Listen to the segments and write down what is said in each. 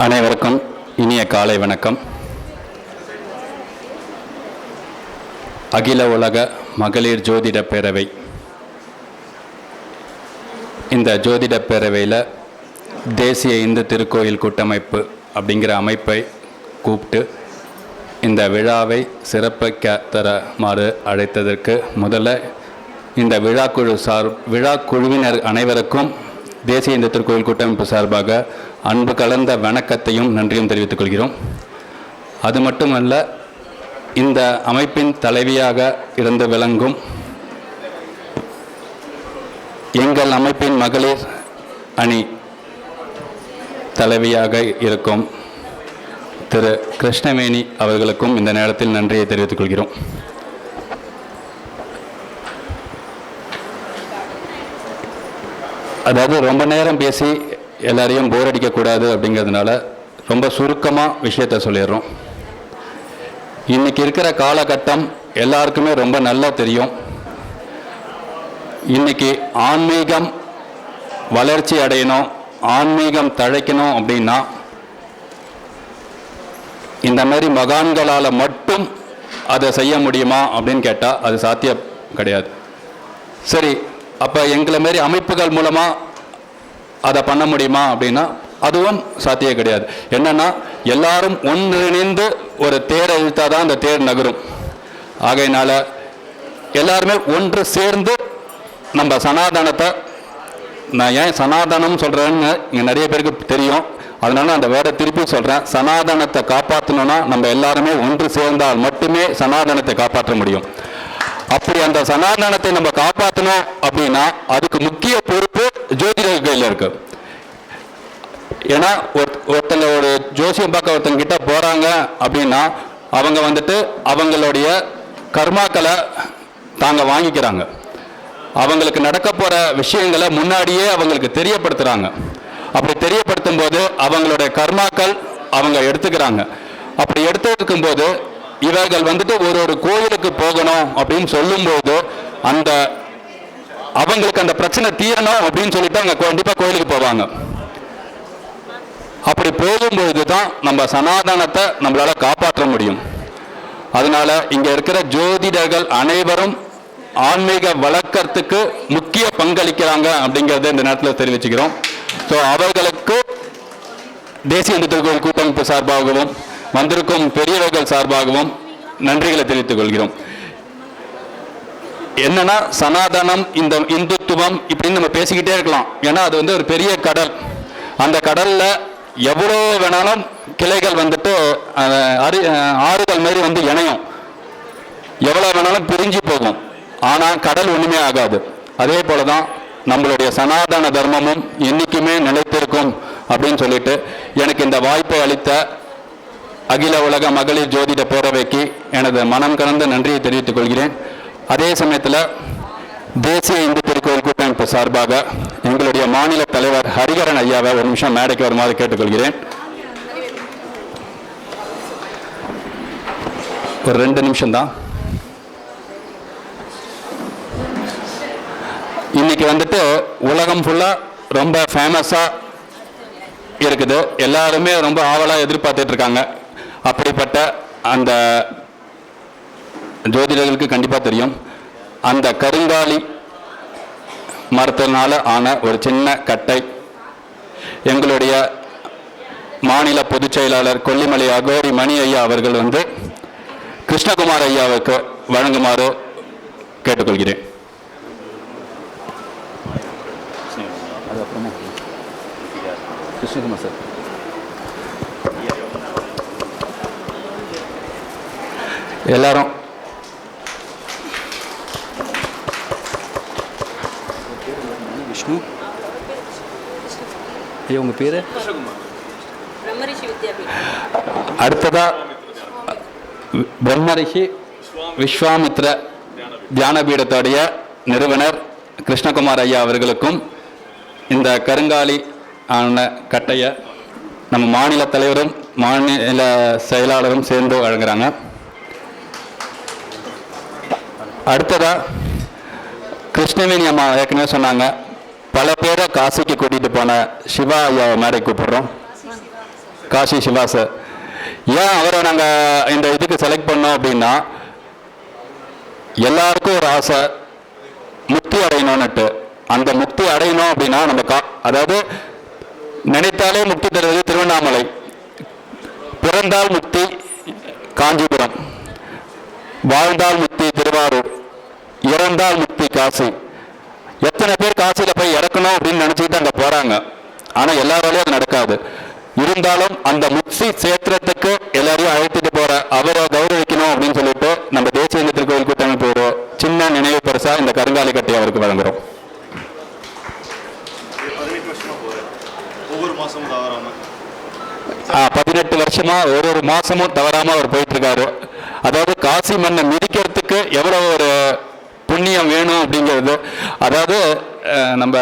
அனைவருக்கும் இனிய காலை வணக்கம். அகில உலக மகளிர் ஜோதிட பேரவை. இந்த ஜோதிட பேரவையில் தேசிய இந்து திருக்கோயில் கூட்டமைப்பு அப்படிங்கிற அமைப்பை கூப்பிட்டு இந்த விழாவை சிறப்பிக்க தருமாறு அழைத்ததற்கு முதல்ல இந்த விழா குழுவினர் அனைவருக்கும் தேசிய இந்து திருக்கோயில் கூட்டமைப்பு சார்பாக அன்பு கலந்த வணக்கத்தையும் நன்றியும் தெரிவித்துக் கொள்கிறோம். அது மட்டுமல்ல, இந்த அமைப்பின் தலைவியாக இருந்து விளங்கும் எங்கள் அமைப்பின் மகளிர் அணி தலைவியாக இருக்கும் திரு கிருஷ்ணவேணி அவர்களுக்கும் இந்த நேரத்தில் நன்றியை தெரிவித்துக் கொள்கிறோம். அதாவது ரொம்ப நேரம் பேசி எல்லாரையும் போர் அடிக்கக்கூடாது அப்படிங்கிறதுனால ரொம்ப சுருக்கமாக விஷயத்தை சொல்லிடுறோம். இன்றைக்கி இருக்கிற காலகட்டம் எல்லாருக்குமே ரொம்ப நல்லா தெரியும். இன்றைக்கி ஆன்மீகம் வளர்ச்சி அடையணும், ஆன்மீகம் தழைக்கணும் அப்படின்னா இந்த மாதிரி மகான்களால் மட்டும் அதை செய்ய முடியுமா அப்படின்னு கேட்டால் அது சாத்தியம் கிடையாது. சரி, அப்போ எங்களை மாரி அமைப்புகள் மூலமாக அதை பண்ண முடியுமா அப்படின்னா அதுவும் சாத்தியம் கிடையாது. என்னென்னா எல்லாரும் ஒன்றிணைந்து ஒரு தேரை இழுத்தால் தான் அந்த தேர் நகரும். ஆகையினால எல்லாருமே ஒன்று சேர்ந்து நம்ம சனாதனத்தை, நான் ஏன் சனாதனம் சொல்கிறேன்னு இங்கே நிறைய பேருக்கு தெரியும், அதனால அந்த வேற திருப்பி சொல்கிறேன். சனாதனத்தை காப்பாற்றணும்னா நம்ம எல்லாருமே ஒன்று சேர்ந்தால் மட்டுமே சனாதனத்தை காப்பாற்ற முடியும். அப்படி அந்த சனாதனத்தை நம்ம காப்பாற்றணும் அப்படின்னா அதுக்கு முக்கிய பொறுப்பு ஜோதிடர் கையில் இருக்கு. ஏன்னா ஒருத்தங்க ஒரு ஜோசியம் பார்க்க ஒருத்தங்க கிட்ட போறாங்க அப்படின்னா அவங்க வந்துட்டு அவங்களுடைய கர்மாக்களை தாங்க வாங்கிக்கிறாங்க. அவங்களுக்கு நடக்க போற விஷயங்களை முன்னாடியே அவங்களுக்கு தெரியப்படுத்துறாங்க. அப்படி தெரியப்படுத்தும் போது அவங்களுடைய கர்மாக்கள் அவங்க எடுத்துக்கிறாங்க. அப்படி எடுத்துக்கும் போது இவர்கள் வந்துட்டு ஒரு கோயிலுக்கு போகணும் அப்படின்னு சொல்லும்போது அந்த அவங்களுக்கு அந்த பிரச்சனை தீரணும் அப்படின்னு சொல்லிட்டு அவங்க கண்டிப்பாக கோயிலுக்கு போவாங்க. அப்படி போகும்போது தான் நம்ம சனாதனத்தை நம்மளால காப்பாற்ற முடியும். அதனால இங்க இருக்கிற ஜோதிடர்கள் அனைவரும் ஆன்மீக வழக்கத்துக்கு முக்கிய பங்களிக்கிறாங்க அப்படிங்கிறத இந்த நேரத்தில் தெரிவிச்சுக்கிறோம். ஸோ அவர்களுக்கு தேசிய இந்து திருக்கோயில் கூட்டமைப்பு சார்பாகவும் வந்திருக்கும் பெரியவர்கள் சார்பாகவும் நன்றிகளை தெரிவித்துக் கொள்கிறோம். என்னன்னா சனாதனம், இந்த இந்துத்துவம் இப்படின்னு நம்ம பேசிக்கிட்டே இருக்கலாம். ஏன்னா அது வந்து ஒரு பெரிய கடல். அந்த கடல்ல எவ்வளோ வேணாலும் கிளைகள் வந்துட்டு ஆறுகள் மாதிரி வந்து இணையும், எவ்வளோ வேணாலும் பிரிஞ்சு போகும். ஆனால் கடல் ஒன்றுமே ஆகாது. அதே போலதான் நம்மளுடைய சனாதன தர்மமும் என்னைக்குமே நிலைத்திருக்கும் அப்படின்னு சொல்லிட்டு எனக்கு இந்த வாய்ப்பை அளித்த அகில உலக மகளிர் ஜோதிட பேரவைக்கு எனது மனம் கலந்த நன்றியை தெரிவித்துக் கொள்கிறேன். அதே சமயத்தில் தேசிய இந்து திருக்கோயில் கூட்டமைப்பு சார்பாக எங்களுடைய மாநில தலைவர் ஹரிகரன் ஐயாவை ஒரு நிமிஷம் மேடைக்கு வருமாறு கேட்டுக்கொள்கிறேன். ஒரு 2 நிமிஷம்தான். இன்னைக்கு வந்துட்டு உலகம் ஃபுல்லா ரொம்ப ஃபேமஸா இருக்குது. எல்லாருமே ரொம்ப ஆவலாக எதிர்பார்த்துட்டு இருக்காங்க. அப்படிப்பட்ட அந்த ஜோதிடர்களுக்கு கண்டிப்பாக தெரியும், அந்த கருங்காலி மரத்தினால ஆன ஒரு சின்ன கட்டை எங்களுடைய மாநில பொதுச் செயலாளர் கொல்லிமலை அகோரி மணி ஐயா அவர்கள் வந்து கிருஷ்ணகுமார் ஐயாவுக்கு வழங்குமாறு கேட்டுக்கொள்கிறேன். கிருஷ்ணகுமார் சார், எல்லாரும் விஷ்ணு உங்க பேரு? அடுத்ததா பிரம்மரிஷி விஸ்வாமித்ர தியானபீடத்துடைய நிறுவனர் கிருஷ்ணகுமார் ஐயா அவர்களுக்கும் இந்த கருங்காலி ஆன கட்டையை நம்ம மாநில தலைவரும் மாநில செயலாளரும் சேர்ந்து வழங்குறாங்க. அடுத்ததா கிருஷ்ணவேணி அம்மா ஏற்கனவே சொன்னாங்க, பல பேரை காசிக்கு கூட்டிகிட்டு போன சிவா ஐயாவை மேடை கூப்பிடுறோம். காசி சிவா சார். ஏன் அவரை நாங்கள் இந்த இதுக்கு செலக்ட் பண்ணோம் அப்படின்னா, எல்லாருக்கும் ஒரு ஆசை முக்தி அடையணும்னுட்டு. அந்த முக்தி அடையணும் அப்படின்னா நம்ம அதாவது நினைத்தாலே முக்தி தருவது திருவண்ணாமலை, பிறந்தால் முக்தி காஞ்சிபுரம், வாழ்ந்தால் முக்தி திருவாரூர், இறந்தால் முக்தி காசி. எத்தனை பேர் காசியில் போய் இறக்கணும் அப்படின்னு நினச்சிக்கிட்டு அங்கே போகிறாங்க. ஆனால் எல்லாராலையும் அது நடக்காது. இருந்தாலும் அந்த முக்தி சேத்திரத்துக்கு எல்லாரையும் அழைத்துட்டு போற அவரை கௌரவிக்கணும் அப்படின்னு சொல்லிட்டு நம்ம தேசிய இந்து திருக்கோயில் கூட்டமைப்பு ஒரு சின்ன நினைவு பரிசா இந்த கருங்காலி கட்டி அவருக்கு வழங்குறோம். 18 வருஷமா ஒரு மாசமும் தவறாம அவர் போயிட்டு இருக்காரு. அதாவது காசி மண்ணை மிதிக்கிறதுக்கு எவ்வளவு ஒரு புண்ணியம் வேணும் அப்படிங்கிறது. அதாவது நம்ம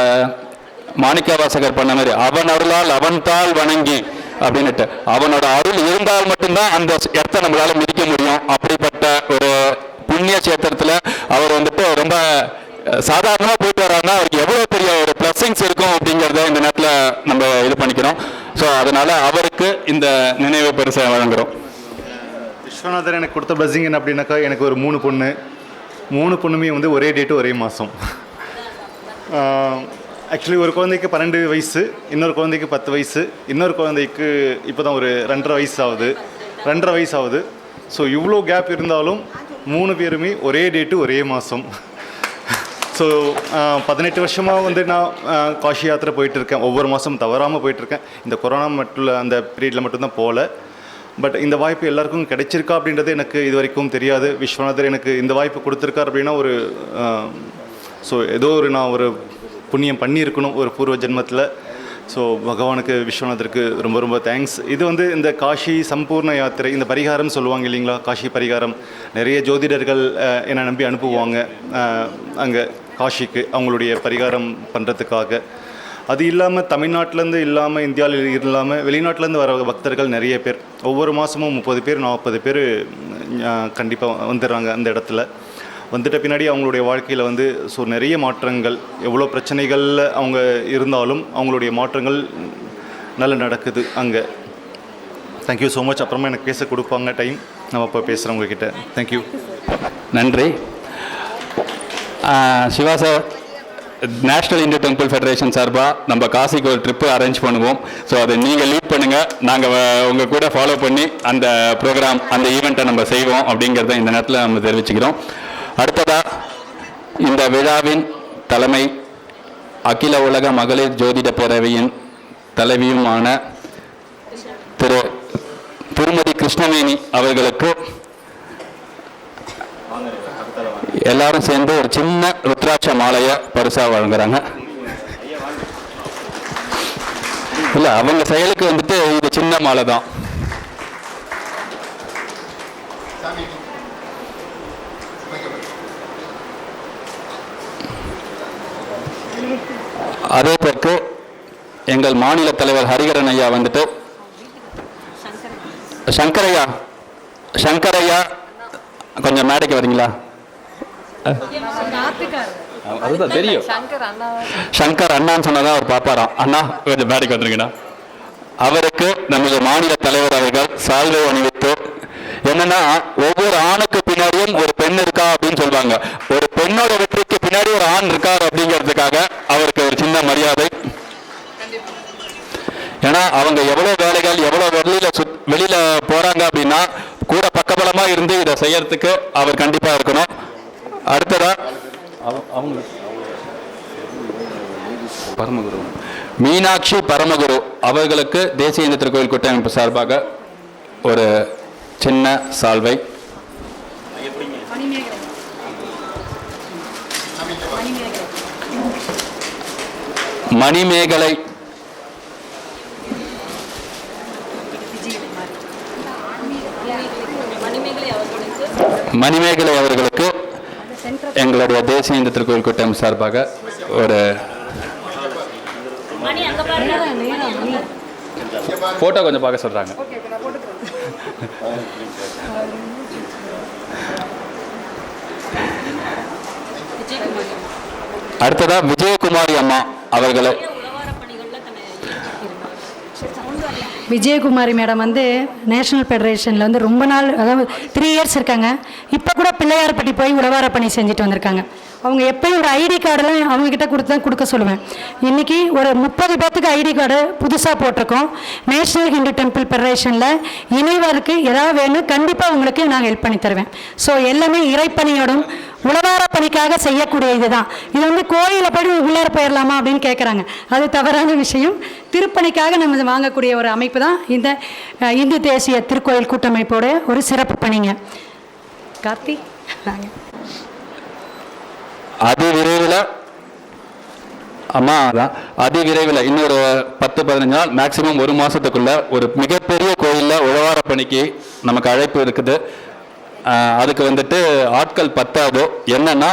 மாணிக்க வாசகர் பண்ண மாதிரி அவன் அருளால் அவன் தாள் வணங்கி அப்படின்னுட்டு, அவனோட அருள் இருந்தால் மட்டும்தான் அந்த இடத்த நம்மளால மிதிக்க முடியும். அப்படிப்பட்ட ஒரு புண்ணிய சேத்திரத்துல அவர் வந்துட்டு ரொம்ப சாதாரணமா போயிட்டு வர்றாருன்னா அவருக்கு எவ்வளவு பெரிய ஒரு பிளஸிங்ஸ் இருக்கும் அப்படிங்கிறத இந்த நேரத்தில் நம்ம இது பண்ணிக்கிறோம். ஸோ அதனால அவருக்கு இந்த நினைவு பரிசை வழங்குறோம். விஸ்வநாதர் எனக்கு கொடுத்த பிளஸிங் என்ன அப்படின்னாக்கா, எனக்கு ஒரு 3 பொண்ணுமே வந்து ஒரே டேட்டு ஒரே மாதம். ஆக்சுவலி ஒரு குழந்தைக்கு 12 வயசு, இன்னொரு குழந்தைக்கு 10 வயசு, இன்னொரு குழந்தைக்கு இப்போ தான் ஒரு 2.5 வயசு ஆகுது. ஸோ இவ்வளோ கேப் இருந்தாலும் 3 பேருமே ஒரே டேட்டு ஒரே மாதம். ஸோ 18 வருஷமாக வந்து நான் காஷி யாத்திரை போயிட்டுருக்கேன். ஒவ்வொரு மாதம் தவறாமல் போயிட்டுருக்கேன். இந்த கொரோனா மட்டும் அந்த பீரியடில் மட்டும்தான் போகல. பட் இந்த வாய்ப்பு எல்லாருக்கும் கிடைச்சிருக்கா அப்படின்றது எனக்கு இது வரைக்கும் தெரியாது. விஸ்வநாதர் எனக்கு இந்த வாய்ப்பு கொடுத்துருக்கார் அப்படின்னா ஒரு ஸோ ஏதோ நான் ஒரு புண்ணியம் பண்ணியிருக்கணும் ஒரு பூர்வ ஜென்மத்தில். ஸோ பகவானுக்கு விஸ்வநாதருக்கு ரொம்ப ரொம்ப தேங்க்ஸ். இது வந்து இந்த காஷி சம்பூர்ண யாத்திரை, இந்த பரிகாரம் சொல்லுவாங்க இல்லைங்களா, காஷி பரிகாரம். நிறைய ஜோதிடர்கள் என்னை நம்பி அனுப்புவாங்க அங்கே காஷிக்கு அவங்களுடைய பரிகாரம் பண்ணுறதுக்காக. அது இல்லாமல் தமிழ்நாட்டிலேருந்து இல்லாமல் இந்தியாவில் இல்லாமல் வெளிநாட்டிலேருந்து வர பக்தர்கள் நிறைய பேர். ஒவ்வொரு மாதமும் 30 பேர் 40 பேர் கண்டிப்பாக வந்துடுறாங்க. அந்த இடத்துல வந்துட்ட பின்னாடி அவங்களுடைய வாழ்க்கையில் வந்து ஸோ நிறைய மாற்றங்கள், எவ்வளோ பிரச்சனைகளில் அவங்க இருந்தாலும் அவங்களுடைய மாற்றங்கள் நல்லா நடக்குது அங்கே. Thank you so much. அப்புறமா எனக்கு பேச கொடுப்பாங்க டைம், நம்ம அப்போ பேசுகிறோம் உங்ககிட்ட. தேங்க்யூ. நன்றி. Siva sir, national Hindu temple federation சார்பாக நம்ம காசிக்கு ஒரு ட்ரிப்பு அரேஞ்ச் பண்ணுவோம். ஸோ அதை நீங்கள் லீட் பண்ணுங்கள், நாங்கள் உங்கள் கூட ஃபாலோ பண்ணி அந்த ப்ரோக்ராம் அந்த ஈவெண்ட்டை நம்ம செய்வோம் அப்படிங்கிறத இந்த நேரத்தில் நம்ம தெரிவிச்சுக்கிறோம். அடுத்ததாக இந்த விழாவின் தலைமை அகில உலக மகளிர் ஜோதிட பேரவையின் தலைவியுமான திருமதி கிருஷ்ணவேணி அவர்களுக்கு எல்லாரும் சேர்ந்து ஒரு சின்ன ருத்ராட்ச மாலையை பரிசாக வழங்குறாங்க. இல்லை, அவங்க செயலுக்கு வந்துட்டு இது சின்ன மாலை தான். அதே போக்கு எங்கள் மாநில தலைவர் ஹரிகரன் ஐயா வந்துட்டு சங்கரையா கொஞ்சம் மேடைக்கு வரீங்களா? அதுதான் தெரியும், சங்கர் அண்ணான்னு சொன்னதான் அவர் பாப்பாராம். அண்ணா கொஞ்சம் மேடைக்கு வந்துருங்கண்ணா. அவருக்கு நமது மாநில தலைவர் அவர்கள் சால்வை அணிவித்து, என்னன்னா ஒவ்வொரு ஆணுக்கு பின்னாடியும் ஒரு பெண் இருக்கா அப்படின்னு சொல்லுவாங்க. ஒரு பெண்ணோட வெற்றிக்கு பின்னாடி ஒரு ஆண் இருக்கார் அப்படிங்கிறதுக்காக அவருக்கு ஒரு சின்ன மரியாதை. ஏன்னா அவங்க எவ்வளவு வேலைகள் எவ்வளவு வெளியில போறாங்க அப்படின்னா கூட பக்கபலமா இருந்து இதை செய்யறதுக்கு அவர் கண்டிப்பா இருக்கணும். அடுத்ததா பரமகுரு மீனாட்சி பரமகுரு அவர்களுக்கு தேசிய இந்து திருக்கோயில் கூட்டமைப்பு சார்பாக ஒரு சின்ன சால்வை. மணிமேகலை அவர்களுக்கு எங்களுடைய தேசிய இந்து திருக்கோயில் கூட்டமைப்பு சார்பாக ஒரு போட்டோ கொஞ்சம் பார்க்க சொல்றாங்க. அடுத்ததா விஜயகுமாரி அம்மா அவர்களை விஜயகுமாரி மேடம் வந்து நேஷனல் ஃபெடரேஷனில் வந்து ரொம்ப நாள், அதாவது 3 இயர்ஸ் இருக்காங்க. இப்போ கூட பிள்ளையார்பட்டி போய் உழவார பணி செஞ்சுட்டு வந்திருக்காங்க. அவங்க எப்போயும் ஒரு ஐடி கார்டெல்லாம் அவங்கக்கிட்ட கொடுக்க சொல்லுவேன். இன்றைக்கி ஒரு 30 பேர்த்துக்கு ஐடி கார்டு புதுசாக போட்டிருக்கோம். நேஷனல் ஹிந்து டெம்பிள் ஃபெடரேஷனில் இணைவருக்கு ஏதாவது வேணும், கண்டிப்பாக உங்களுக்கு நான் ஹெல்ப் பண்ணி தருவேன். ஸோ எல்லாமே இறைப்பணியோடும் உழவார பணிக்காக செய்யக்கூடிய இதுதான். இது வந்து கோயிலில் போய் உள்ளார போயிடலாமா அப்படின்னு கேட்குறாங்க. அது தவறான விஷயம். திருப்பணிக்காக நம்ம வாங்கக்கூடிய ஒரு அமைப்பு தான் இந்த இந்து தேசிய திருக்கோயில் கூட்டமைப்போட ஒரு சிறப்பு பணிங்க. கார்த்தி அதிவிரைவில் அம்மா தான் அதிவிரைவில் இன்னொரு 10-15 நாள் மேக்சிமம் 1 மாதத்துக்குள்ள ஒரு மிகப்பெரிய கோயிலில் உழவார பணிக்கு நமக்கு அழைப்பு இருக்குது. அதுக்கு வந்துட்டு ஆட்கள் பத்தாது. என்னன்னா,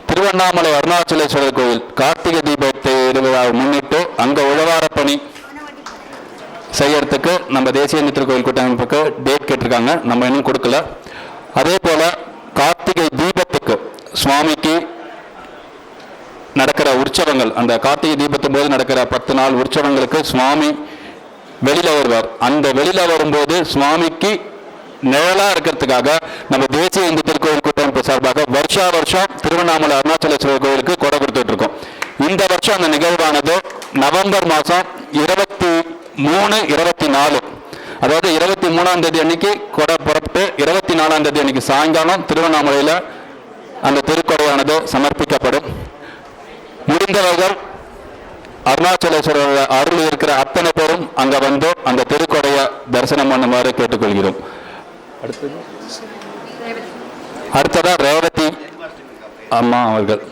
திருவண்ணாமலை அருணாச்சலேஸ்வரர் கோயில் கார்த்திகை தீபத்தை திருவிழாவை முன்னிட்டு அங்கே உழவார பணி செய்யறதுக்கு நம்ம தேசிய இந்து திருக்கோயில் கூட்டமைப்புக்கு டேட் கேட்டிருக்காங்க. நம்ம இன்னும் கொடுக்கல. அதே போல கார்த்திகை தீபத்துக்கு சுவாமிக்கு நடக்கிற உற்சவங்கள், அந்த கார்த்திகை தீபத்தின் போது நடக்கிற 10 நாள் உற்சவங்களுக்கு சுவாமி வெளியில வருவார். அந்த வெளியில வரும்போது சுவாமிக்கு நிழலா இருக்கிறதுக்காக நம்ம தேசிய இந்து திருக்கோயில் கூட்டமைப்பு சார்பாக வருஷம் திருவண்ணாமலை அருணாச்சலேஸ்வரர் கோயிலுக்கு கொடை கொடுத்துட்டு இருக்கோம். இந்த வருஷம் அந்த நிகழ்வானது நவம்பர் மாதம் 23, 24, அதாவது 23ஆம் தேதி அன்னைக்கு கொடை புறப்பட்டு 24ஆம் தேதி அன்னைக்கு சாயங்காலம் திருவண்ணாமலையில் அந்த திருக்கொடையானது சமர்ப்பிக்கப்படும். முடிந்தவர்கள் அருணாச்சலேஸ்வரர் அருள் இருக்கிற அத்தனை பேரும் அங்கே வந்து அந்த திருக்கொடையை தரிசனம் பண்ணுமாறு கேட்டுக்கொள்கிறோம். அடுத்ததா ரேவதி அம்மா அவர்கள்.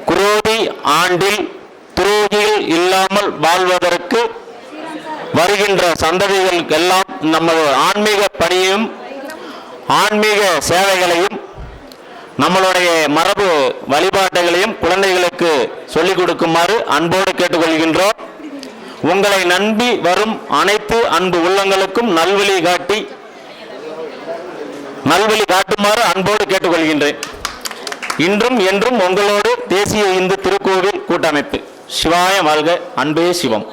குரோதி ஆண்டில் துரோகிகள் இல்லாமல் வாழ்வதற்கு வருகின்ற சந்ததிகளுக்கெல்லாம் நமது ஆன்மீக பணியும் ஆன்மீக சேவைகளையும் நம்மளுடைய மரபு வழிபாட்டுகளையும் குழந்தைகளுக்கு சொல்லிக் கொடுக்குமாறு அன்போடு கேட்டுக்கொள்கின்றோம். உங்களை நம்பி வரும் அனைத்து அன்பு உள்ளங்களுக்கும் நல்வழி காட்டுமாறு அன்போடு கேட்டுக்கொள்கின்றேன். இன்றும் என்றும் உங்களோடு தேசிய இந்து திருக்கோவில் கூட்டமைப்பு. சிவாய வாழ்க, அன்பே சிவம்.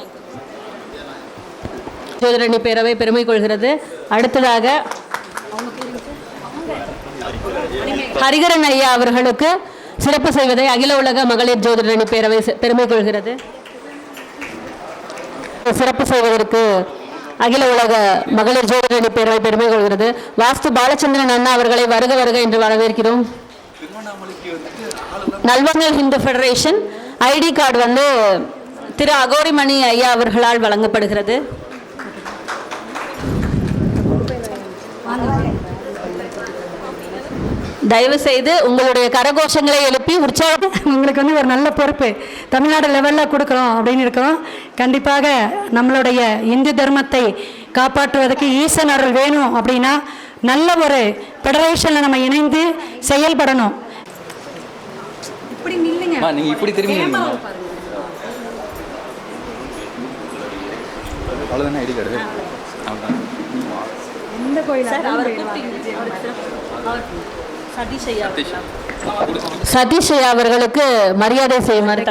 ஜோதிடரணி பேரவை பெருமை கொள்கிறது. அடுத்ததாக ஹரிகரன் ஐயா அவர்களுக்கு சிறப்பு செய்வதை அகில உலக மகளிர் ஜோதிடரணி பேரவை பெருமை கொள்கிறது. சிறப்பு செய்வதற்கு அகில உலக மகளிர் ஜோதிடரணி பேரவை பெருமை கொள்கிறது. வாஸ்து பாலச்சந்திரன் அண்ணா அவர்களை வருக வருக என்று வரவேற்கிறோம். நல்வங்கல் ஹிந்து ஃபெடரேஷன் ஐடி கார்டு வந்து திரு அகோரிமணி ஐயா அவர்களால் வழங்கப்படுகிறது. தயவு செய்து உங்களுடைய கரகோஷங்களை எழுப்பி உற்சாகம். உங்களுக்கு வந்து ஒரு நல்ல பொறுப்பு தமிழ்நாடு லெவலில் கொடுக்குறோம் அப்படின்னு இருக்கிறோம். கண்டிப்பாக நம்மளுடைய இந்து தர்மத்தை காப்பாற்றுவதற்கு ஈசன் அருள் வேணும் அப்படின்னா நல்ல ஒரு ஃபெடரேஷனில் நம்ம இணைந்து செயல்படணும். இப்படி நில்லுங்க, நீங்க இப்படி திரும்பி அவ்வளோதானே ஐடி கார்டு. இந்த கோயில் சதீஷ் ஐயா அவர்களுக்கு மரியாதை செய்யுமாறு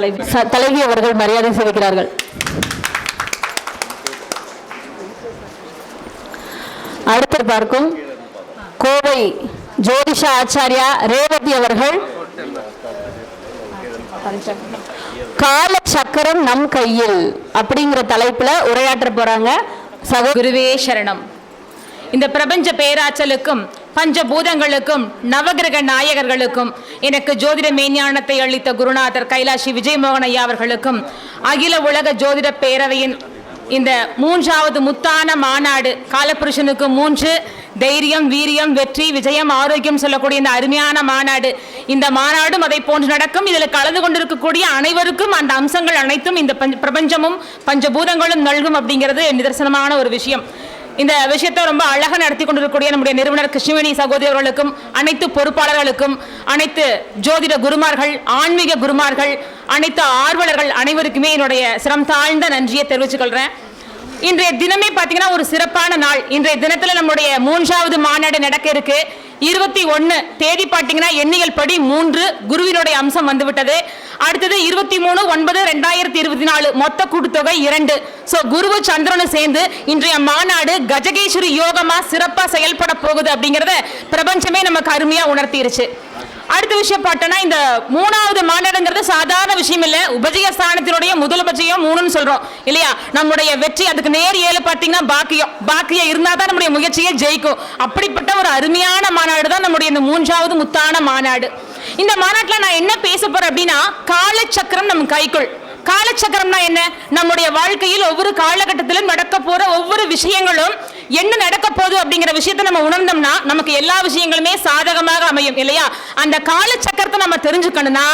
தலைவி அவர்கள் மரியாதை செய்கிறார்கள். அடுத்து பார்க்கும் கோவை ஜோதிஷ ஆச்சாரியா ரேவதி அவர்கள் கால சக்கரம் நம் கையில் அப்படிங்கிற தலைப்புல உரையாற்ற போறாங்க. குருவே சரணம். இந்த பிரபஞ்ச பேராற்றலுக்கும் பஞ்சபூதங்களுக்கும் நவகிரக நாயகர்களுக்கும் எனக்கு ஜோதிட மெய்ஞானத்தை அளித்த குருநாதர் கைலாஷி விஜயமோகன் ஐயா அவர்களுக்கும் அகில உலக ஜோதிட பேரவையின் இந்த 3வது முத்தான மாநாடு காலபுருஷனுக்கு 3 தைரியம், வீரியம், வெற்றி, விஜயம், ஆரோக்கியம் சொல்லக்கூடிய இந்த அருமையான மாநாடு. இந்த மாநாடும் அதை போன்று நடக்கும். இதில் கலந்து கொண்டிருக்கக்கூடிய அனைவருக்கும் அந்த அம்சங்கள் அனைத்தும் இந்த பிரபஞ்சமும் பஞ்சபூதங்களும் நல்கும் அப்படிங்கிறது நிதர்சனமான ஒரு விஷயம். இந்த விஷயத்தை ரொம்ப அழகாக நடத்தி கொண்டிருக்கக்கூடிய நம்முடைய நிறுவனர் கிருஷ்ணவேணி சகோதரர்களுக்கும் அனைத்து பொறுப்பாளர்களுக்கும் அனைத்து ஜோதிட குருமார்கள், ஆன்மீக குருமார்கள், அனைத்து ஆர்வலர்கள் அனைவருக்குமே என்னுடைய சிரம் தாழ்ந்த நன்றியை தெரிவித்துக் கொள்கிறேன். இன்றைய தினமே பார்த்தீங்கன்னா ஒரு சிறப்பான நாள். இன்றைய தினத்தில் நம்முடைய 3வது மாநாடு நடக்க இருக்கு. 21 தேதி பார்த்தீங்கன்னா எண்ணியல் படி 3 குருவினுடைய அம்சம் வந்துவிட்டது. அடுத்தது 23/9/2024 மொத்த கூட்டுத்தொகை 2. ஸோ குருவு சந்திரனு சேர்ந்து இன்றைய மாநாடு கஜகேஸ்வரி யோகமா சிறப்பாக செயல்பட போகுது அப்படிங்கிறத பிரபஞ்சமே நமக்கு அருமையாக உணர்த்திருச்சு. அடுத்த விஷயம் பார்த்தோன்னா இந்த 3வது மாநாடுங்கிறது சாதாரண விஷயம் இல்லை. உபஜய ஸ்தானத்தினுடைய முதல் உபஜயம் 3ன்னு சொல்றோம் இல்லையா? நம்முடைய வெற்றி அதுக்கு நேர் 7 பார்த்தீங்கன்னா பாக்கியம் இருந்தால் தான் நம்முடைய முயற்சியை ஜெயிக்கும். அப்படிப்பட்ட ஒரு அருமையான மாநாடு தான் நம்முடைய இந்த 3வது முத்தான மாநாடு. இந்த மாநாட்டில் நான் என்ன பேச போறேன் அப்படின்னா, காலச்சக்கரம் நம் கைக்குள். காலச்சக்கரம்னா என்ன? நம்முடைய வாழ்க்கையில் ஒவ்வொரு காலகட்டத்திலும் நடக்க போற ஒவ்வொரு விஷயங்களும் என்ன நடக்க போகுது அப்படிங்கிற விஷயத்தை நம்ம உணர்ந்தோம்னா நமக்கு எல்லா விஷயங்களுமே சாதகமாக அமையும் இல்லையா? அந்த காலச்சக்கரத்தை நம்ம தெரிஞ்சுக்கணும்னா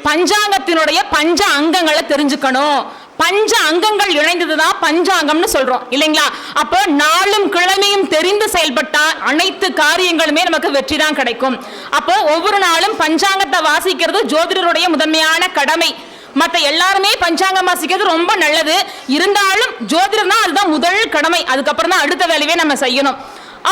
பஞ்சாங்கத்தினுடைய பஞ்ச அங்கங்களை தெரிஞ்சுக்கணும். பஞ்ச அங்கங்கள் இணைந்ததுதான் பஞ்சாங்கம்னு சொல்றோம் இல்லைங்களா? அப்போ நாளும் கிழமையும் தெரிந்து செயல்பட்டா அனைத்து காரியங்களுமே நமக்கு வெற்றி தான் கிடைக்கும். அப்போ ஒவ்வொரு நாளும் பஞ்சாங்கத்தை வாசிக்கிறது ஜோதிடருடைய முதன்மையான கடமை. மற்ற எல்லாருமே பஞ்சாங்கம் வாசிக்கிறது ரொம்ப நல்லது. இருந்தாலும் ஜோதிடர்னா அதுதான் முதல் கடமை. அதுக்கப்புறம் தான் அடுத்த வேலையே நம்ம செய்யணும்.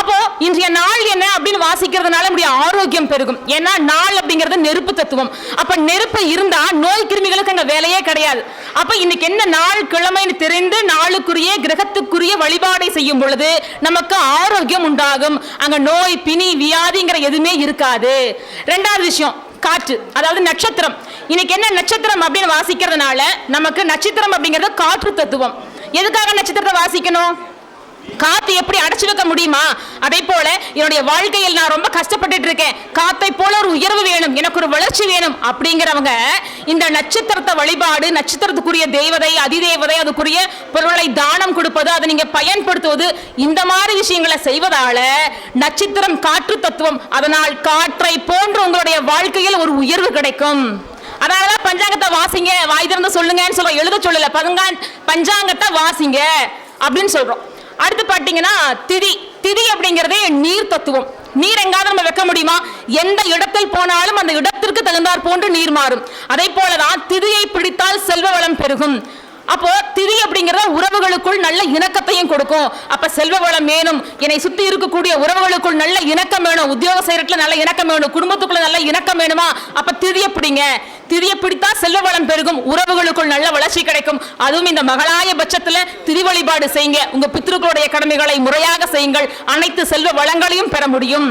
அப்போ இன்றைய நாள் என்ன அப்படின்னு வாசிக்கிறதுனால நம்முடைய ஆரோக்கியம் பெருகும். ஏன்னா நாள் அப்படிங்கிறது நெருப்பு தத்துவம். அப்ப நெருப்பு இருந்தா நோய் கிருமிகளுக்கு அங்க வேலையே கிடையாது. அப்ப இன்னைக்கு என்ன நாள் கிழமைன்னு தெரிந்து நாளுக்குரிய கிரகத்துக்குரிய வழிபாடை செய்யும் பொழுது நமக்கு ஆரோக்கியம் உண்டாகும். அங்க நோய் பிணி வியாதிங்கிற எதுவுமே இருக்காது. 2வது விஷயம் காற்று, அதாவது நட்சத்திரம். இன்னைக்கு என்ன நட்சத்திரம் அப்படின்னு வாசிக்கிறதுனால நமக்கு நட்சத்திரம் அப்படிங்கிறது காற்று தத்துவம். எதுக்காக நட்சத்திரத்தை வாசிக்கணும்? காத்து எப்படி அடைச்சு வைக்க முடியுமா? அதே போல என்னுடைய வாழ்க்கையில் நான் ரொம்ப கஷ்டப்பட்டு இருக்கேன், காத்தை போல ஒரு உயர்வு வேணும், எனக்கு ஒரு வளர்ச்சி வேணும் அப்படிங்கிறவங்க இந்த நட்சத்திரத்தை வழிபாடு, நட்சத்திரத்துக்குரிய தெய்வதை அதிதேவதை அதுக்குரிய பொருளை தானம் கொடுப்பது, அதை நீங்க பயன்படுத்துவது, இந்த மாதிரி விஷயங்களை செய்வதால நட்சத்திரம் காற்று தத்துவம். அதனால் காற்றை போன்று உங்களுடைய வாழ்க்கையில் ஒரு உயர்வு கிடைக்கும். அதனாலதான் பஞ்சாங்கத்தை வாசிங்க, வாய் திறந்து சொல்லுங்கன்னு சொல்றோம், எழுத சொல்லல. பஞ்சாங்கத்தை வாசிங்க அப்படின்னு சொல்றோம். அடுத்து பாத்தீங்கன்னா திதி அப்படிங்கிறதே நீர் தத்துவம். நீர் எங்காவது நம்ம வைக்க முடியுமா? எந்த இடத்தில் போனாலும் அந்த இடத்திற்கு தகுந்தாற் போன்று நீர் மாறும். அதே போலதான் திதியை பிடித்தால் செல்வ வளம் பெருகும். அப்போ திதி அப்படிங்கிறத உறவுகளுக்குள் நல்ல இணக்கத்தையும் கொடுக்கும். அப்ப செல்வ வளம் வேணும், என்னை சுத்தி இருக்கக்கூடிய உறவுகளுக்குள் நல்ல இணக்கம் வேணும், உத்தியோக செய்யறதுல நல்ல இணக்கம் வேணும், குடும்பத்துக்குள்ள நல்ல இணக்கம் வேணுமா? அப்ப திதியை பிடிங்க. திதியை பிடித்தா செல்வ வளம் பெருகும், உறவுகளுக்குள் நல்ல வளர்ச்சி கிடைக்கும். அதுவும் இந்த மகளாய பட்சத்துல திதி வழிபாடு செய்யுங்க. உங்க பித்ருக்களுடைய கடமைகளை முறையாக செய்யுங்கள். அனைத்து செல்வ வளங்களையும் பெற முடியும்.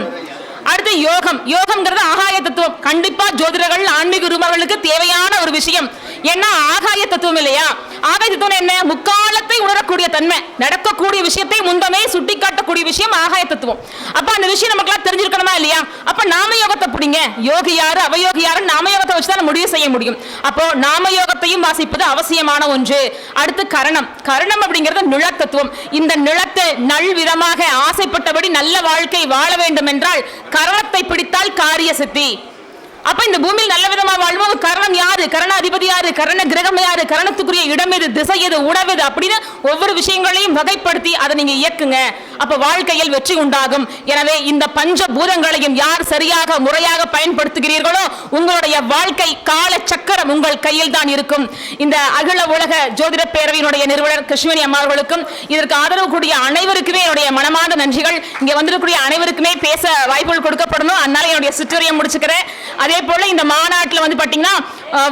அடுத்து யோகம். யோகம்ங்கிறது ஆகாய தத்துவம். கண்டிப்பா ஜோதிடர்கள் ஆன்மீக குருமார்களுக்கு தேவையான ஒரு விஷயம். ஏன்னா ஆகாய தத்துவம் இல்லையா? ஆகாய தத்துவம் என்ன? முக்காலத்தை உணரக்கூடிய தன்மை, நடக்கக்கூடிய விஷயத்தை முந்தமே சுட்டி காட்டக்கூடிய விஷயம் ஆகாய தத்துவம். அப்ப அந்த விஷயம் நமக்கு தெரிஞ்சிருக்கணுமா இல்லையா? அப்ப நாம யோகத்தை பிடிங்க. யோகி யாரு அவயோகி யாரு நாம யோகத்தை வச்சுதான் முடிவு செய்ய முடியும். அப்போ நாம யோகத்தையும் வாசிப்பது அவசியமான ஒன்று. அடுத்து கரணம். கரணம் அப்படிங்கிறது நிலத்தத்துவம். இந்த நிலத்தை நல்விதமாக ஆசைப்பட்டபடி நல்ல வாழ்க்கை வாழ வேண்டும் என்றால் கரணத்தை பிடித்தால் காரிய சித்தி. அப்ப இந்த பூமியில் நல்ல விதமா வாழ்வோம். கரணம் யாரு? கரண அதிபதி யாரு? கரண கிரகம் யாரு? கரணத்துக்குரிய இடம் எது, திசை எது, உணவு எது அப்படின்னு ஒவ்வொரு விஷயங்களையும் வகைப்படுத்தி அதை நீங்க இயக்குங்க. அப்ப வாழ்க்கையில் வெற்றி உண்டாகும். எனவே இந்த பஞ்ச பூதங்களையும் யார் சரியாக முறையாக பயன்படுத்துகிறீர்களோ உங்களுடைய வாழ்க்கை கால சக்கரம் உங்கள் கையில் தான் இருக்கும். இந்த அகில உலக ஜோதிட பேரவையினுடைய நிறுவனர் கிருஷ்ணவேணி அம்மா அவர்களுக்கும் இதற்கு ஆதரவு கூடிய அனைவருக்குமே என்னுடைய மனமார்ந்த நன்றிகள். இங்க வந்திருக்கக்கூடிய அனைவருக்குமே பேச வாய்ப்புகள் கொடுக்கப்படணும். அதனால என்னுடைய சிற்றுரையை முடிச்சுக்கிறேன். அதே போல இந்த மாநாட்டில் வந்து பாத்தீங்கன்னா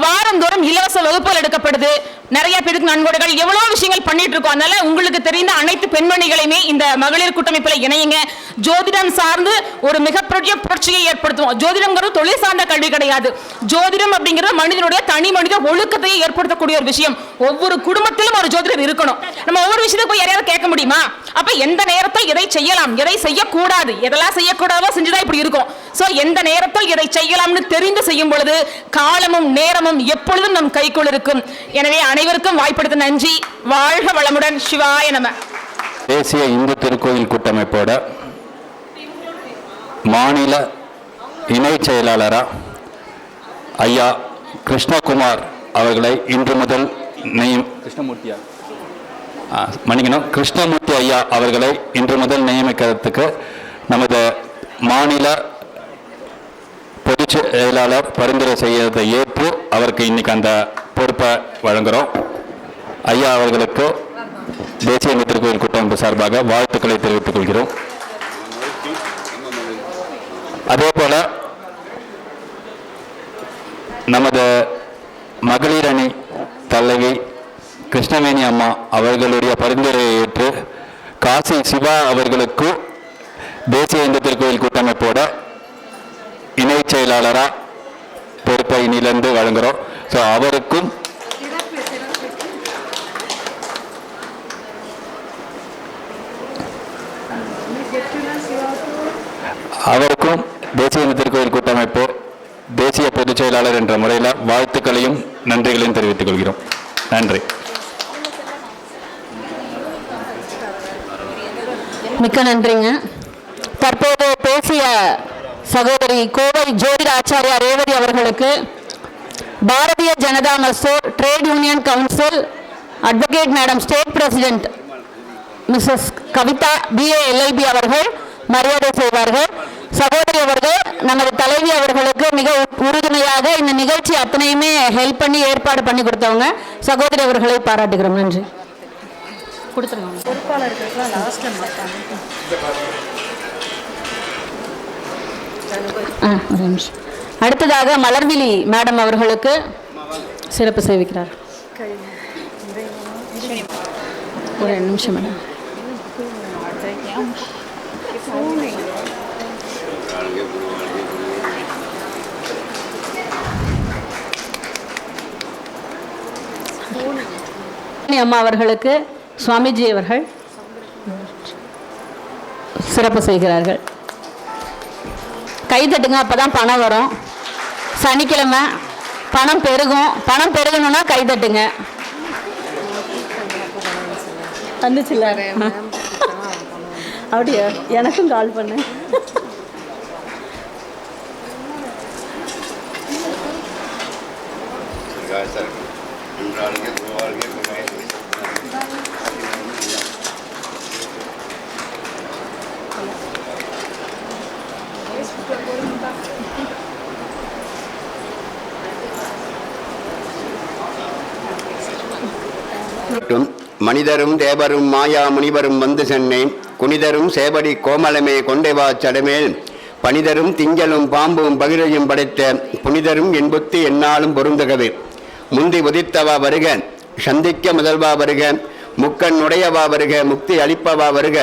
வாரந்தோறும் இலவச வகுப்புகள் எடுக்கப்படுது. நிறைய பேருக்கு நன்கொடைகள், எவ்வளவு விஷயங்கள் பண்ணிட்டு இருக்கோம். அதனால உங்களுக்கு தெரிந்த அனைத்து பெண்மணிகளையுமே இந்த மகளிர் கூட்டமைப்பில் இணையுங்க. ஜோதிடம் சார்ந்து ஒரு மிகப்பெரிய புரட்சியை ஏற்படுத்துவோம். ஜோதிடம்ங்கிறது தொழில் சார்ந்த கல்வி கிடையாது. ஜோதிடம் அப்படிங்கிறது மனிதனுடைய தனி மனித ஒழுக்கத்தை ஏற்படுத்தக்கூடிய ஒரு விஷயம். ஒவ்வொரு குடும்பத்திலும் ஒரு ஜோதிடர் இருக்கணும். நம்ம ஒவ்வொரு விஷயத்துக்கு போய் யாரையாவது கேட்க முடியுமா? அப்ப எந்த நேரத்தில் எதை செய்யலாம், எதை செய்யக்கூடாது, எதெல்லாம் செய்யக்கூடாதோ செஞ்சுதான் இப்படி இருக்கும். சோ எந்த நேரத்தில் எதை செய்யலாம்னு தெரிந்து செய்யும் பொழுது காலமும் நேரமும் எப்பொழுதும் நம் கைக்குள் இருக்கும். எனவே அனைவருக்கும் வாய்ப்படுத்த நன்றி. வாழ்க வளமுடன். சிவாய நம. தேசிய இந்து திருக்கோயில் கூட்டமைப்போட மாநில இணை செயலாளரா ஐயா கிருஷ்ணகுமார் அவர்களை இன்று முதல் கிருஷ்ணமூர்த்தி ஐயா அவர்களை இன்று முதல் நியமிக்கிறதுக்கு நமது மாநில பொதுச் செயலாளர் பரிந்துரை செய்யறதை ஏற்று அவருக்கு இன்னைக்கு அந்த பொறுப்பை வழங்குகிறோம். ஐயா அவர்களுக்கு தேசிய இந்து திருக்கோயில் கூட்டமைப்பு சார்பாக வாழ்த்துக்களை தெரிவித்துக் கொள்கிறோம். அதே போல நமது மகளிர் அணி தலைவி கிருஷ்ணவேணி அம்மா அவர்களுடைய பரிந்துரையை ஏற்று காசி சிவா அவர்களுக்கு தேசிய இந்து திருக்கோயில் கூட்டமைப்போட இணை செயலாளராக பொறுப்பை இனிலிருந்து வழங்குகிறோம். ஸோ அவருக்கும் தேசிய இந்து திருக்கோயில் கூட்டமைப்பு தேசிய பொதுச் செயலாளர் என்ற முறையில் வாழ்த்துக்களையும் நன்றிகளையும் தெரிவித்துக் கொள்கிறோம். நன்றி. மிக்க நன்றிங்க. தற்போது பேசிய சகோதரி கோவை ஜோதிட ஆச்சாரியா ரேவதி அவர்களுக்கு Bharatiya Janata Mazdoor trade union council advocate madam state president Mrs Kavitha BA LLB அவர்கள் மரியாதை செய்வார்கள். சகோதரி அவர்கள் நமது தலைவி அவர்களுக்கு மிக உறுதுணையாக இந்த நிகழ்ச்சி அத்தனையுமே ஹெல்ப் பண்ணி ஏற்பாடு பண்ணி கொடுத்தவங்க. சகோதரி அவர்களை பாராட்டுகிறோம். நன்றி. கொடுத்துருங்க. ஒரு நிமிஷம். அடுத்ததாக மலர்விழி மேடம் அவர்களுக்கு சிறப்பு சேவிக்கிறார். ஒரு நிமிஷம் மேடம். அம்மா அவர்களுக்கு சுவாமிஜி அவர்கள் சிறப்பு செய்கிறார்கள். கை தட்டுங்க, அப்பதான் பணம் வரும். சனிக்கிழமை பணம் பெருகும். பணம் பெருகணும்னா கை தட்டுங்க. வந்துச்சுல்ல? அப்படியா? எனக்கும் கால் பண்ணு. மனிதரும் தேவரும் மாயா முனிவரும் வந்து சென்னேன் குனிதரும் சேவடி கோமலமே கொண்டைவா சடமேல் பனிதரும் திங்களும் பாம்பும் பகிரையும் படைத்த புனிதரும் என் புத்தி என்னாலும் பொருந்தகவே முந்தி உதித்தவா வருக சந்திக்க முதல்வா வருக முக்கன் உடையவா வருக முக்தி அளிப்பவா வருக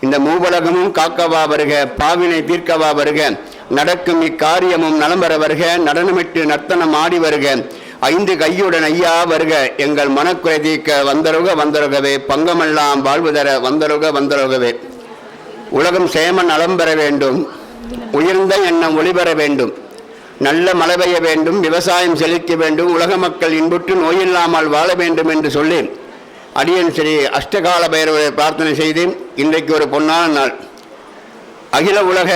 இந்த மூவுலகமும் காக்கவா வருக பாவினை தீர்க்கவா வருக நடக்கும் இக்காரியமும் நலம்பெற வருக நடனமிட்டு நர்த்தனம் ஆடி வருக ஐந்து கையுடன் ஐயா வருக எங்கள் மனக்குறை தீர்க்க வந்தருக வந்தருகவே பங்கமெல்லாம் வாழ்வு தர வந்தருக வந்தருகவே உலகம் சேம நலம் பெற வேண்டும் உயர்ந்த எண்ணம் ஒளிபெற வேண்டும் நல்ல மழை பெய்ய வேண்டும் விவசாயம் செழிக்க வேண்டும் உலக மக்கள் இன்புற்று நோயில்லாமல் வாழ வேண்டும் என்று சொல்லி அடியன் ஸ்ரீ அஷ்டகால பைரவரை பிரார்த்தனை செய்து இன்றைக்கு ஒரு பொன்னான நாள் அகில உலக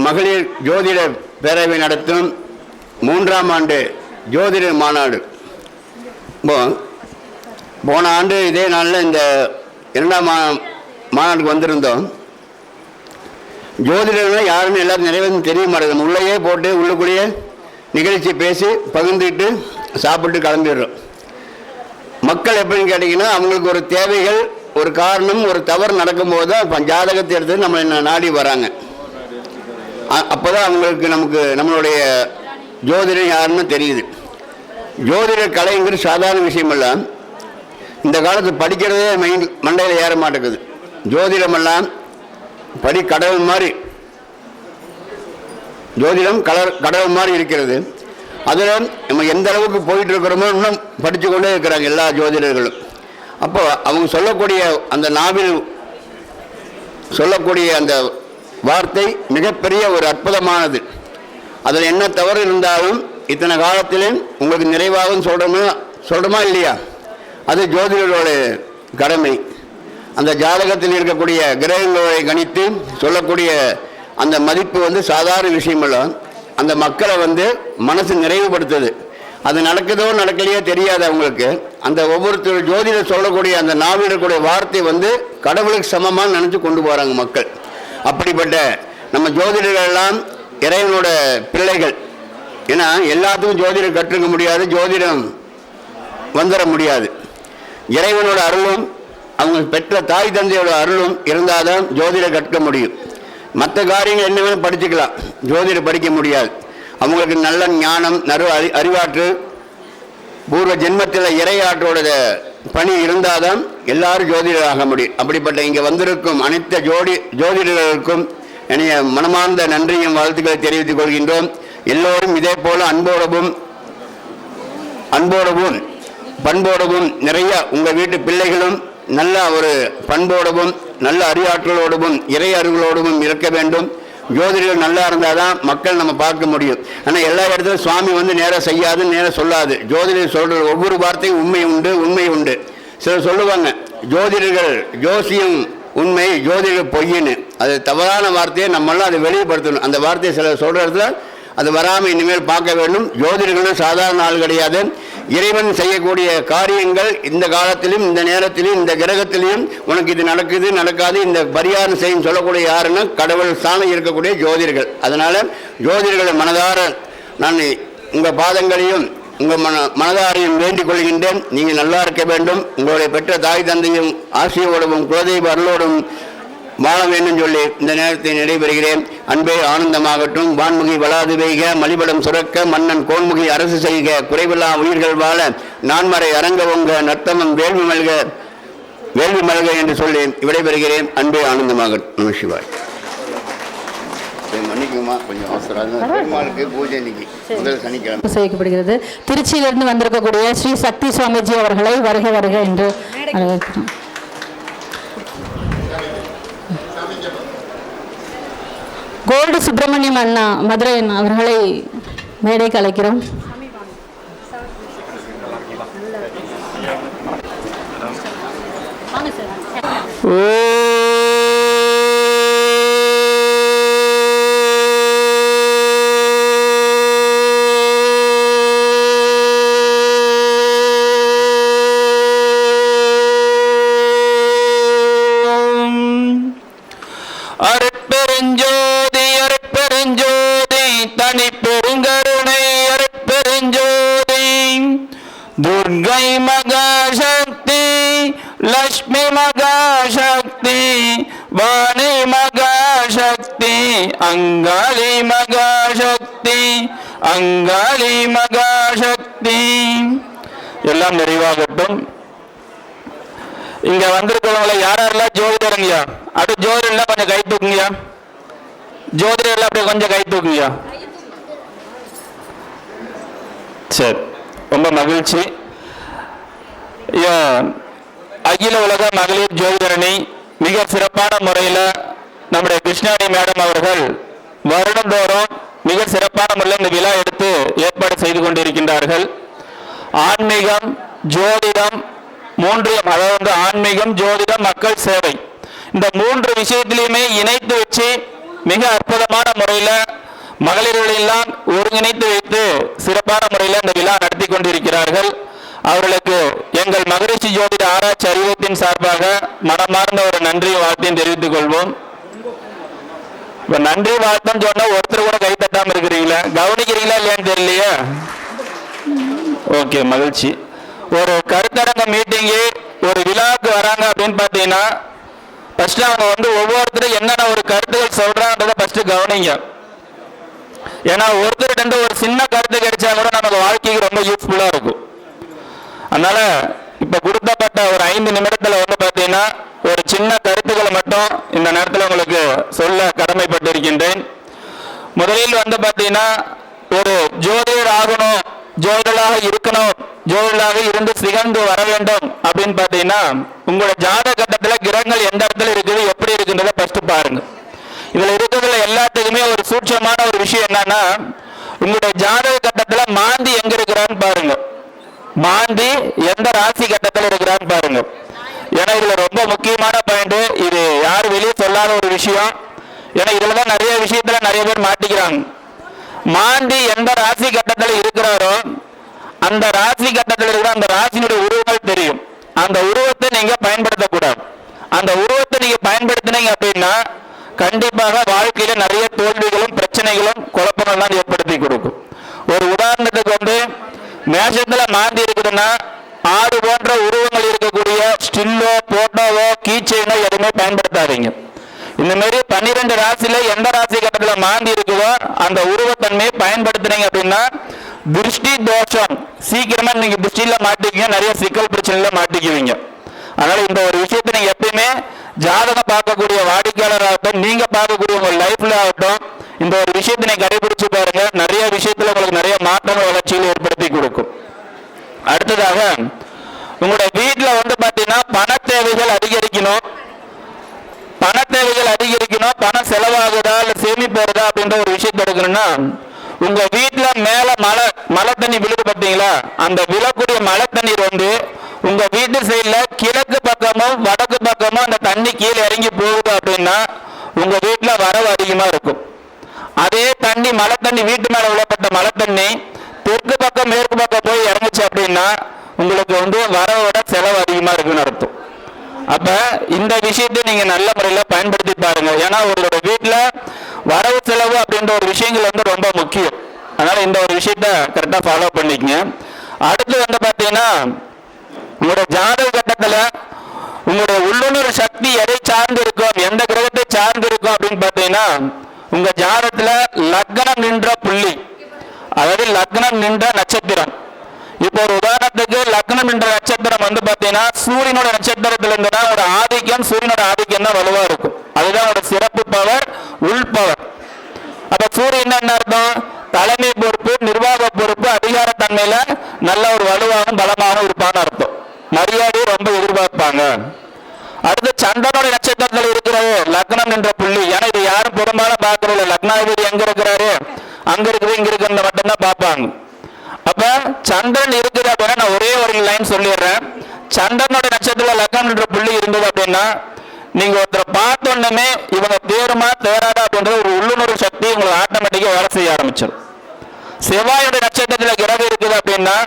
மகளிர் ஜோதிட பேரவை நடத்தும் 3ஆம் ஆண்டு ஜோதிட மாநாடு. போன ஆண்டு இதே நாளில் இந்த 2ஆம் மாநாடுக்கு வந்திருந்தோம். ஜோதிடர்கள் யாருன்னு எல்லாரும் நிறைவேறும் தெரிய மாட்டேங்குது. உள்ளேயே போட்டு உள்ளுக்குள்ளேயே நிகழ்ச்சி பேசி பகிர்ந்துட்டு சாப்பிட்டு கிளம்பிடுறோம். மக்கள் எப்படின்னு கேட்டிங்கன்னா அவங்களுக்கு ஒரு தேவைகள் ஒரு காரணம் ஒரு தவறு நடக்கும்போது தான் ஜாதகத்தை எடுத்து நம்மளை நாடி வராங்க. அப்போ தான் அவங்களுக்கு நம்மளுடைய ஜோதிடம் யாருன்னு தெரியுது. ஜோதிட கலைங்கிறது சாதாரண விஷயமெல்லாம் இந்த காலத்து படிக்கிறதே மண்டையில் ஏற மாட்டேங்குது. ஜோதிடமெல்லாம் கடவுள் மாதிரி ஜோதிடம் கடவுள் மாதிரி இருக்கிறது. அதில் நம்ம எந்த அளவுக்கு போயிட்டு இருக்கிறோமோ இன்னும் படித்து கொண்டே இருக்கிறாங்க எல்லா ஜோதிடர்களும். அப்போ அவங்க சொல்லக்கூடிய அந்த நாவில் சொல்லக்கூடிய அந்த வார்த்தை மிகப்பெரிய ஒரு அற்புதமானது. அதில் என்ன தவறு இருந்தாலும் இத்தனை காலத்திலே உங்களுக்கு நிறைவாகவும் சொல்கிறோமா இல்லையா? அது ஜோதிடரோட கடமை. அந்த ஜாதகத்தில் இருக்கக்கூடிய கிரகங்களை கணித்து சொல்லக்கூடிய அந்த மதிப்பு சாதாரண விஷயமல்ல. அந்த மக்களை மனசு நிறைவுபடுத்துது. அது நடக்குதோ நடக்கலையோ தெரியாது அவங்களுக்கு. அந்த ஒவ்வொருத்தர் ஜோதிடர் சொல்லக்கூடிய அந்த நாவிடக்கூடிய வார்த்தை கடவுளுக்கு சமமாக நினச்சி கொண்டு போகிறாங்க மக்கள். அப்படிப்பட்ட நம்ம ஜோதிடர்கள் எல்லாம் இறைவனோட பிள்ளைகள். ஏன்னா எல்லாத்துக்கும் ஜோதிடம் கற்றுக்க முடியாது, ஜோதிடம் வந்துட முடியாது. இறைவனோட அருளும் அவங்க பெற்ற தாய் தந்தையோட அருளும் இருந்தால் தான் ஜோதிடம் கற்க முடியும். மற்ற காரியங்கள் என்ன வேணும் படிச்சுக்கலாம், ஜோதிடம் படிக்க முடியாது. அவங்களுக்கு நல்ல ஞானம், அறிவாற்று, பூர்வ ஜென்மத்தில் இறையாற்றோட பணி இருந்தால் தான் எல்லாரும் ஜோதிடர் ஆக முடியும். அப்படிப்பட்ட இங்கே வந்திருக்கும் அனைத்து ஜோதிடர்களுக்கும் என்னைய மனமார்ந்த நன்றியும் வாழ்த்துக்களை தெரிவித்துக் கொள்கின்றோம். எல்லோரும் இதே போல அன்போடவும் பண்போடவும் நிறைய உங்கள் வீட்டு பிள்ளைகளும் நல்ல ஒரு பண்போடவும் நல்ல அறிவாற்றலோடவும் இறை அருளோடவும் இருக்க வேண்டும். ஜோதிடர்கள் நல்லா இருந்தால் தான் மக்கள் நம்ம பார்க்க முடியும். ஆனால் எல்லா இடத்துலையும் சுவாமி வந்து நேராக செய்யாது, நேராக சொல்லாது. ஜோதிடர் சொல்கிற ஒவ்வொரு வார்த்தையும் உண்மை உண்டு. சிலர் சொல்லுவாங்க ஜோதிடர்கள் ஜோசியம் உண்மை, ஜோதிடர்கள் பொய்ன்னு. அது தவறான வார்த்தையை நம்மளாம் அதை வெளிப்படுத்தணும். அந்த வார்த்தையை சிலர் சொல்கிற இடத்துல அது வராமல் இனிமேல் பார்க்க வேண்டும். ஜோதிடர்களும் சாதாரண ஆள் கிடையாது. இறைவன் செய்யக்கூடிய காரியங்கள் இந்த காலத்திலும் இந்த நேரத்திலும் இந்த கிரகத்திலையும் உனக்கு இது நடக்காது இந்த பரிகாரம் செய்யும் சொல்லக்கூடிய யாருன்னா கடவுள் ஸ்தானம் இருக்கக்கூடிய ஜோதிடர்கள். அதனால் ஜோதிடர்களை மனதார நான் உங்கள் பாதங்களையும் உங்கள் மனதாரையும் வேண்டிக் கொள்கின்றேன். நீங்கள் நல்லா இருக்க வேண்டும். உங்களுடைய பெற்ற தாய் தந்தையும் ஆசியோடவும் குலதெய்வ அருளோடும் வாழ வேண்டும் சொல்லி இந்த நேரத்தை நடைபெறுகிறேன். அன்பே ஆனந்தமாகட்டும். வான்முகி வளாது வைக, மலிபடம் சுரக்க, மன்னன் கோன்முகி அரசு செய்க, குறைவில்லா உயிர்கள் வாழ, நான்மறை அரங்கவங்க, நர்த்தமம் வேள்வி மல்க என்று சொல்லி விடைபெறுகிறேன். அன்பே ஆனந்தமாகட்டும். நம சிவாய். மன்னிக்குமா, கொஞ்சம் அவசரம். பெருமாளுக்கு பூஜை இன்னைக்கு முதல் சனிக்கிழமை செய்யப்படுகிறது. திருச்சியிலிருந்து வந்திருக்கக்கூடிய ஸ்ரீ சக்தி சுவாமிஜி அவர்களை வருக என்று வரவேற்கிறோம். கோல்டு சுப்பிரமணியம் அண்ணா மதுரையன் அவர்களை மேடைக்கு அழைக்கிறோம். दुर्गै मगाशक्ति, लक्ष्मी मगाशक्ति, वाणी मगाशक्ति, अंगाली मगाशक्ति, अंगाली मगाशक्ति. எல்லாம் நிறைவாகட்டும். இங்க வந்திருக்கிறவங்கள யாரெல்லாம் ஜோதிடருங்கய்யா, அது ஜோதிடர்லாம் கொஞ்சம் கை தூக்குங்கய்யா. ஜோதிடர்லாம் அப்படியே கொஞ்சம் கை தூக்குங்கய்யா. சரி, ரொம்ப மகிழ்ச்சி. அகில உலக மகளிர் ஜோதிடரணி மிக சிறப்பான முறையில் நம்முடைய கிருஷ்ணாணி மேடம் அவர்கள் வருடந்தோறும் மிக சிறப்பான முறையில் இந்த விழா எடுத்து ஏற்பாடு செய்து கொண்டிருக்கின்றார்கள். ஆன்மீகம், ஜோதிடம் மூன்றையும், அதாவது ஆன்மீகம், ஜோதிடம், மக்கள் சேவை, இந்த மூன்று விஷயத்திலையுமே இணைத்து வச்சு மிக அற்புதமான முறையில் மகளிர்களெல்லாம் ஒருங்கிணைத்து வைத்து சிறப்பான முறையில் இந்த விழா நடத்தி கொண்டிருக்கிறார்கள். அவர்களுக்கு எங்கள் மகரிஷி ஜோதிட ஆராய்ச்சி அறிவத்தின் சார்பாக மனமார்ந்த ஒரு நன்றி வாழ்த்தையும் தெரிவித்துக் கொள்வோம். நன்றி வாழ்த்தம் சொன்னா ஒருத்தர் கூட கை தட்டாம இருக்கிறீங்களா, கவனிக்கிறீங்களா இல்லையான்னு தெரியலையா? ஓகே, மகிழ்ச்சி. ஒரு கருத்தரங்க மீட்டிங்கு ஒரு விழாவுக்கு வராங்க அப்படின்னு பார்த்தீங்கன்னா ஃபர்ஸ்ட் அவங்க ஒவ்வொருத்தரும் என்னென்ன ஒரு கருத்துக்கள் சொல்றாங்கன்றதை ஃபர்ஸ்ட் கவனிங்க. ஏன்னா ஒருத்தர் ஒரு சின்ன கருத்து கிடைச்சா கூட நமக்கு வாழ்க்கைக்கு ரொம்ப யூஸ்ஃபுல்லா இருக்கும். அதனால இப்ப கொடுக்கப்பட்ட ஒரு 5 நிமிடத்துல பார்த்தீங்கன்னா ஒரு சின்ன கருத்துக்களை மட்டும் இந்த நேரத்தில் உங்களுக்கு சொல்ல கடமைப்பட்டிருக்கின்றேன். முதலில் பார்த்தீங்கன்னா ஒரு ஜோதிடர் ஆகணும், ஜோதிடராக இருக்கணும், ஜோதிடராக இருந்து சிகந்து வர வேண்டும் அப்படின்னு பார்த்தீங்கன்னா உங்களோட ஜாதக கட்டத்தில் கிரகங்கள் எந்த இடத்துல இருக்குது, எப்படி இருக்குன்றதை ஃபர்ஸ்ட் பாருங்க. இதுல இருக்கிறதுல எல்லாத்துக்குமே ஒரு சூட்சமான ஒரு விஷயம் என்னன்னா, உங்களுடைய ஜாதக கட்டத்துல மாந்தி எங்க இருக்கிறான்னு பாருங்க. மாந்தி எந்த ராசி கட்டத்தில் இருக்கிறான்னு பாருங்க. ஏன்னா இதுல ரொம்ப முக்கியமான பாயிண்ட், இது யாரும் வெளியே சொல்லாத ஒரு விஷயம். ஏன்னா இதுலதான் நிறைய விஷயத்துல நிறைய பேர் மாட்டிக்கிறாங்க. மாந்தி எந்த ராசி கட்டத்தில் இருக்கிறாரோ அந்த ராசி கட்டத்தில் இருக்கிற அந்த ராசியினுடைய உருவங்கள் தெரியும். அந்த உருவத்தை நீங்க பயன்படுத்தக்கூடாது. அந்த உருவத்தை நீங்க பயன்படுத்தினீங்க அப்படின்னா கண்டிப்பாக வாழ்க்கையில நிறைய தோல்விகளும் பிரச்சனைகளும் குழப்பங்கள்லாம் ஏற்படுத்தி கொடுக்கும். ஒரு உதாரணத்துக்கு மேஷத்துல மாந்தி இருக்குதுன்னா ஆடு போன்ற உருவங்கள் இருக்கக்கூடிய ஸ்டில்லோ போட்டோவோ கீச்செயினோ எதுவுமே பயன்படுத்தாதீங்க. இந்த மாதிரி 12 ராசியில எந்த ராசி கட்டத்தில் மாந்தி இருக்குதோ அந்த உருவத்தன்மையை பயன்படுத்துனீங்க அப்படின்னா திருஷ்டி தோஷம் சீக்கிரமா நீங்க திருஷ்டியில மாட்டிக்குவீங்க, நிறைய சிக்கல் பிரச்சனையில மாட்டிக்குவீங்க. அதனால இந்த ஒரு விஷயத்தை நீங்க எப்பயுமே ஜாதகம் பார்க்கக்கூடிய வாடிக்கையாளராகட்டும், நீங்க பார்க்கக்கூடிய உங்க லைஃப்ல ஆகட்டும், இந்த ஒரு விஷயத்தை நீங்க கடைபிடிச்சு பாருங்க. நிறைய விஷயத்துல உங்களுக்கு நிறைய மாற்றங்கள் வளர்ச்சியில் ஏற்படுத்தி கொடுக்கும். அடுத்ததாக உங்களுடைய வீட்டில் வந்து பார்த்தீங்கன்னா பண தேவைகள் அதிகரிக்கணும், பணம் செலவாகுதா இல்லை சேமிப்பு வருதா அப்படின்ற ஒரு விஷயத்தை எடுக்கணும்னா, உங்க வீட்டில் மேல மழை தண்ணி விழுது பார்த்தீங்களா, அந்த விழக்கூடிய மழை தண்ணீர் வந்து உங்க வீட்டு சைடில் கிழக்கு பக்கமும் வடக்கு பக்கமும் அந்த தண்ணி கீழே இறங்கி போகுது அப்படின்னா உங்க வீட்டில் வரவு அதிகமா இருக்கும். அதே தண்ணி மழை தண்ணி வீட்டு மேல விழப்பட்ட மழை தண்ணி தெற்கு பக்கம் மேற்கு பக்கம் போய் இறங்குச்சு அப்படின்னா உங்களுக்கு வந்து வரவோட செலவு அதிகமா இருக்குன்னு அர்த்தம். அப்ப இந்த விஷயத்தை நீங்க நல்ல முறையில் பயன்படுத்தி பாருங்க. ஏன்னா உங்களோட வீட்டில் வரவு செலவு அப்படின்ற ஒரு விஷயங்கள் வந்து ரொம்ப முக்கியம். அதனால இந்த ஒரு விஷயத்த கரெக்டா ஃபாலோ பண்ணிக்கங்க. அடுத்து வந்து பாத்தீங்கன்னா உங்களுடைய ஜாதக கட்டத்துல உங்களுடைய உள்ளுணர்வு சக்தி எதை சார்ந்து இருக்கும், எந்த கிரகத்தை சார்ந்து இருக்கும் அப்படின்னு பாத்தீங்கன்னா உங்க ஜாதகத்துல லக்னம் நின்ற புள்ளி, அதாவது லக்னம் நின்ற நட்சத்திரம். இப்போ ஒரு உதாரணத்துக்கு லக்னம் என்ற நட்சத்திரம் வந்து பாத்தீங்கன்னா சூரியனோட நட்சத்திரத்துல இருந்துன்னா ஒரு ஆதிக்கம், சூரியனோட ஆதிக்கம் தான் வலுவா இருக்கும். அதுதான் ஒரு சிறப்பு பவர், உள் பவர். அப்ப சூரியன் என்ன அர்த்தம், தலைமை பொறுப்பு, நிர்வாக பொறுப்பு, அதிகாரத்தன்மையில நல்ல ஒரு வலுவாகவும் பலமாகவும் இருப்பான்னு அர்த்தம். மரியாதையை ரொம்ப எதிர்பார்ப்பாங்க. அடுத்து சந்திரனோட நட்சத்திரத்தில் இருக்கிறது லக்னம் என்ற புள்ளி. ஏன்னா இது யாரும் பெரும்பாலும் பார்க்கறது, லக்னாதிபதி எங்க இருக்கிறாரு, அங்க இருக்குது இங்க இருக்கிறத மட்டும்தான் பார்ப்பாங்க. அப்ப சந்திரன் இருக்குது அப்படின்னா நான் ஒரே ஒரு லைன் சொல்லிடுறேன். சந்திரனோட நட்சத்திர லக்னம் என்ற புள்ளி இருந்தது அப்படின்னா நீங்க ஒருத்தரை பார்த்தோன்னே இவங்க தேருமா தேராதா அப்படின்ற ஒரு உள்ளுணர்வு சக்தி உங்களுக்கு ஆட்டோமேட்டிக்கா வேலை செய்ய ஆரம்பிச்சிடும். செவ்வாயோட நட்சத்திரத்துல கிரகம் இருக்குது அப்படின்னா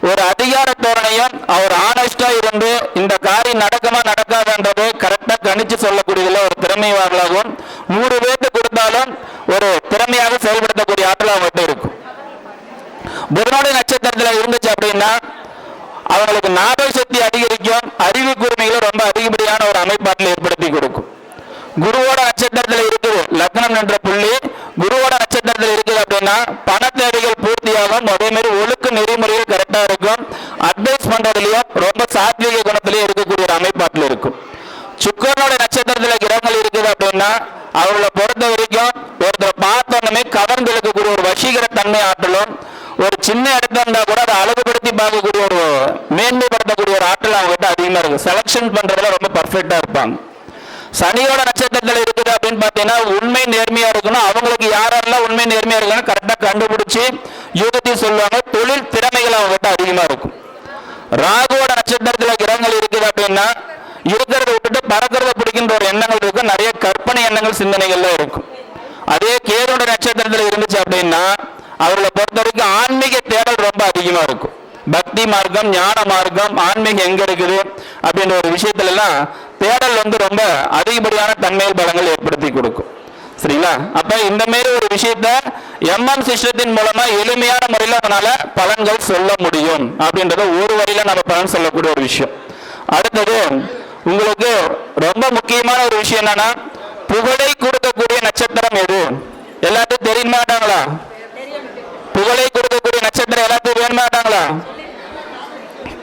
ஒரு அதிகார தோரணையும் அவர் ஆனஸ்டா இருந்து இந்த காரியம் நடக்குமா நடக்காதுன்றது கரெக்டா கணிச்சு சொல்லக்கூடியதுல ஒரு திறமையாளர்களாகவும் 100 பேருக்கு கொடுத்தாலும் ஒரு திறமையாக செயல்படுத்தக்கூடிய ஆற்றல் அவங்ககிட்ட இருக்கும். புதனுடைய நட்சத்திரத்துல இருந்துச்சு அப்படின்னா அவங்களுக்கு ஞாபக சக்தி அதிகரிக்கும், அறிவு கூர்மைகளை ரொம்ப அதிகப்படியான ஒரு அமைப்பாட்டில் ஏற்படுத்தி கொடுக்கும். குருவோட நட்சத்திரத்தில் இருக்குது லக்னம் என்ற புள்ளி, குருவோட நட்சத்திரத்தில் இருக்குது அப்படின்னா பண தேவைகள் பூர்த்தியாகும், அதே மாதிரி ஒழுக்க நெறிமுறைகள் கரெக்டா இருக்கும், அட்வைஸ் பண்றதுலயும் ரொம்ப சாத்வீக குணத்திலேயே இருக்கக்கூடிய ஒரு அமைப்பாட்டில் இருக்கும். சுக்கரனோட நட்சத்திரத்தில் கிரகங்கள் இருக்குது அப்படின்னா அவர்களை பொறுத்த வரைக்கும் ஒருத்தரை பார்த்தோன்னே கவர்ந்து இருக்கக்கூடிய ஒரு வசீகர தன்மை ஆற்றலும், ஒரு சின்ன இடத்துல இருந்தா கூட அதை அழகுபடுத்தி பார்க்கக்கூடிய ஒரு மேன்மைப்படுத்தக்கூடிய ஒரு ஆற்றல் அவங்ககிட்ட அதிகமா இருக்கு. செலக்ஷன் பண்றதுல ரொம்ப பர்ஃபெக்டா இருப்பாங்க. சனியோட நட்சத்திரத்துல இருக்குது அப்படின்னு பாத்தீங்கன்னா உண்மை நேர்மையா இருக்கணும், அவங்களுக்கு யாரெல்லாம் உண்மை நேர்மையா இருக்கணும் கரெக்டா கண்டுபிடிச்சு யுகத்தி சொல்லுவாங்க. தொழில் திறமைகள் அவங்ககிட்ட அதிகமா இருக்கும். ராகுவோட நட்சத்திரத்துல கிரகங்கள் இருக்குது அப்படின்னா இருக்கிறத விட்டுட்டு பறக்கிறத பிடிக்கின்ற ஒரு எண்ணங்கள் இருக்கும், நிறைய கற்பனை எண்ணங்கள் சிந்தனைகள்ல இருக்கும். அதே கேதுவோட நட்சத்திரத்துல இருந்துச்சு அப்படின்னா அவர்களை பொறுத்த வரைக்கும் ஆன்மீக தேடல் ரொம்ப அதிகமா இருக்கும். பக்தி மார்க்கம், ஞான மார்க்கம், ஆன்மீகம் எங்க இருக்குது அப்படின்ற ஒரு விஷயத்துல எல்லாம் தேடல் வந்து ரொம்ப அதிகப்படியான தன்மையில் பலங்கள் ஏற்படுத்தி கொடுக்கும். சரிங்களா? அப்ப இந்த மாதிரி ஒரு விஷயத்த MM சிஸ்டத்தின் மூலமா எளிமையான முறையில் அதனால பலன்கள் சொல்ல முடியும் அப்படின்றத ஒரு வரியில நம்ம பலன் சொல்லக்கூடிய ஒரு விஷயம். அடுத்தது உங்களுக்கு ரொம்ப முக்கியமான ஒரு விஷயம் என்னன்னா புகழை கொடுக்கக்கூடிய நட்சத்திரம் எது? எல்லாத்துக்கும் தெரிய மாட்டாங்களா? புகழை கொடுக்கக்கூடிய நட்சத்திரம் எல்லாத்துக்கும் வேணும் மாட்டாங்களா?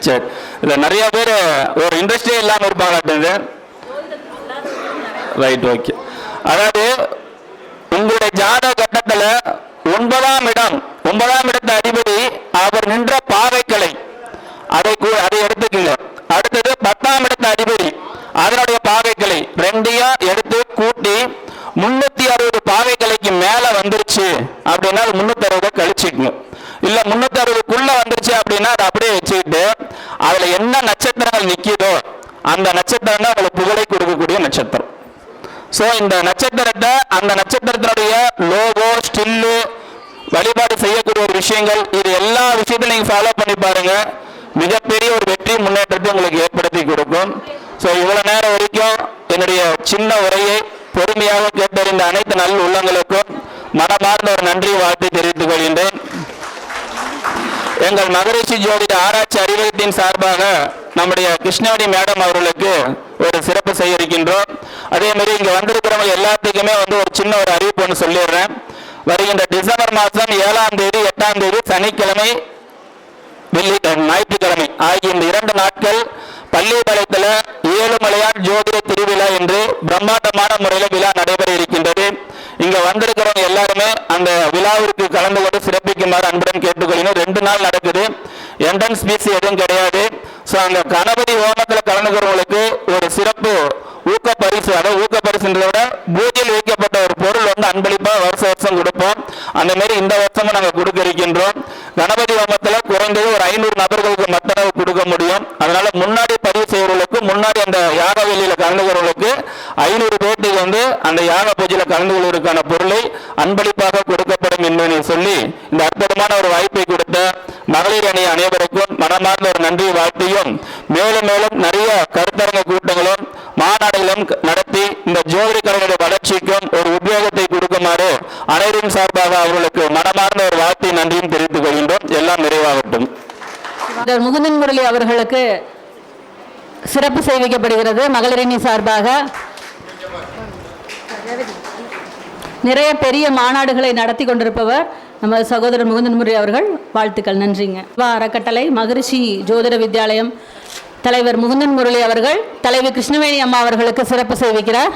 சரி, இதுல நிறைய பேர் ஒரு இன்ட்ரெஸ்டே இல்லாம இருப்பாங்க. Right, okay. அதாவது உங்களுடைய ஜாதக கட்டத்துல 9ஆம் இடத்து அதிபதி அவர் நின்ற பாவைக்கலை அதை எடுத்துக்கீங்க. அடுத்தது 10ஆம் இடத்து அதிபதி அதனுடைய பாவைக்கலை ரெண்டையும் எடுத்து கூட்டி 360 பாவைக்கலைக்கு மேல வந்துருச்சு அப்படின்னா 360 கழிச்சுக்கணும். இல்ல 360க்குள்ள வந்துருச்சு அப்படின்னா அதை அப்படியே வச்சுக்கிட்டு அதுல என்ன நட்சத்திரங்கள் நிக்குதோ அந்த நட்சத்திரம் தான் உங்களுக்கு புகழை கொடுக்கக்கூடிய நட்சத்திரம். சோ இந்த நட்சத்திரத்தை அந்த நட்சத்திரத்தினுடைய லோகோ, ஸ்டில்லு, வழிபாடு செய்யக்கூடிய ஒரு விஷயங்கள், இது எல்லா விஷயத்தையும் நீங்க ஃபாலோ பண்ணி பாருங்க. மிகப்பெரிய ஒரு வெற்றி முன்னேற்றத்தை உங்களுக்கு ஏற்படுத்தி கொடுக்கும். ஸோ இவ்வளவு நேரம் வரைக்கும் என்னுடைய சின்ன உரையை பொறுமையாக கேட்டறிந்த அனைத்து நல்ல உள்ளங்களுக்கும் மனமார்ந்த ஒரு நன்றி வாழ்த்து தெரிவித்துக் கொள்கின்றேன். எங்கள் மகரிஷி ஜோதிட ஆராய்ச்சி அறிவகத்தின் சார்பாக நம்முடைய கிருஷ்ணவேணி மேடம் அவர்களுக்கு ஒரு சிறப்பு செய்ய இருக்கின்றோம். அதே மாதிரி இங்க வந்திருக்கிறவங்க எல்லாத்துக்குமே ஒரு சின்ன ஒரு அறிவிப்பு ஒன்று சொல்லிடுறேன். வருகின்ற டிசம்பர் மாதம் 7ஆம் தேதி 8ஆம் தேதி சனிக்கிழமை ஞாயிற்றுக்கிழமை ஆகிய இந்த 2 நாட்கள் பள்ளிப்பாளையத்தில் ஏழுமலையான் ஜோதிட திருவிழா என்று பிரம்மாண்டமான முறையில் விழா நடைபெற இருக்கின்றது. இங்க வந்திருக்கிறவங்க எல்லாருமே அந்த விழாவிற்கு கலந்து கொண்டு சிறப்பிக்குமாறு அன்புடன் கேட்டுக்கொள்கிறோம். 2 நாள் நடக்குது. என்ட்ரன்ஸ் ஃபீஸ் எதுவும் கிடையாது. ஸோ அந்த கணபதி ஹோமத்தில் கலந்துக்கிறவங்களுக்கு ஒரு சிறப்பு ஊக்க பரிசு, அதாவது ஊக்க பரிசுன்றதை விட பூஜையில் வைக்கப்பட்ட ஒரு பொருள் அன்பளிப்பாக வருஷம் கொடுப்போம். அந்த மாதிரி இந்த வருஷமும் நாங்கள் கொடுக்க இருக்கின்றோம். கணபதி ஹோமத்தில் குறைந்தது ஒரு 500 நபர்களுக்கு மட்டும் கொடுக்க முடியும். அதனால முன்னாடி பதிவு செய்வர்களுக்கு, முன்னாடி அந்த யாக வெளியில் கலந்துக்கிறவங்களுக்கு 500 பேருக்கு அந்த யாக பூஜையில் கலந்து கொள்வதற்கான பொருளை அன்பளிப்பாக கொடுக்கப்படும் என்பதை சொல்லி இந்த அற்புதமான ஒரு வாய்ப்பை கொடுத்த மகளிர் அணி அனைவருக்கும் மனமார்ந்த ஒரு நன்றி வாழ்த்தையும், மேலும் மேலும் நிறைய கருத்தரங்க கூட்டங்களும் மாநாடுகளும் நடத்தி இந்த ஜோதிட கலைஞருடைய வளர்ச்சிக்கும் ஒரு உத்வேகத்தை கொடுக்குமாறு அனைவரின் சார்பாக அவர்களுக்கு மனமார்ந்த ஒரு வாழ்த்தை நன்றியும் தெரிவித்துக் கொள்கின்றோம். எல்லாம் நிறைவாகட்டும். முகுந்தன் முரளி அவர்களுக்கு சிறப்பு செய்விக்கப்படுகிறது. மகளிரணி சார்பாக நிறைய பெரிய மாநாடுகளை நடத்தி கொண்டிருப்பவர் நமது சகோதரர் முகுந்தன் முரளி அவர்கள். வாழ்த்துக்கள். நன்றிங்க. அறக்கட்டளை மகரிஷி ஜோதிட வித்யாலயம் தலைவர் முகுந்தன் முரளி அவர்கள் தலைவி கிருஷ்ணவேணி அம்மா அவர்களுக்கு சிறப்பு செய்விக்கிறார்.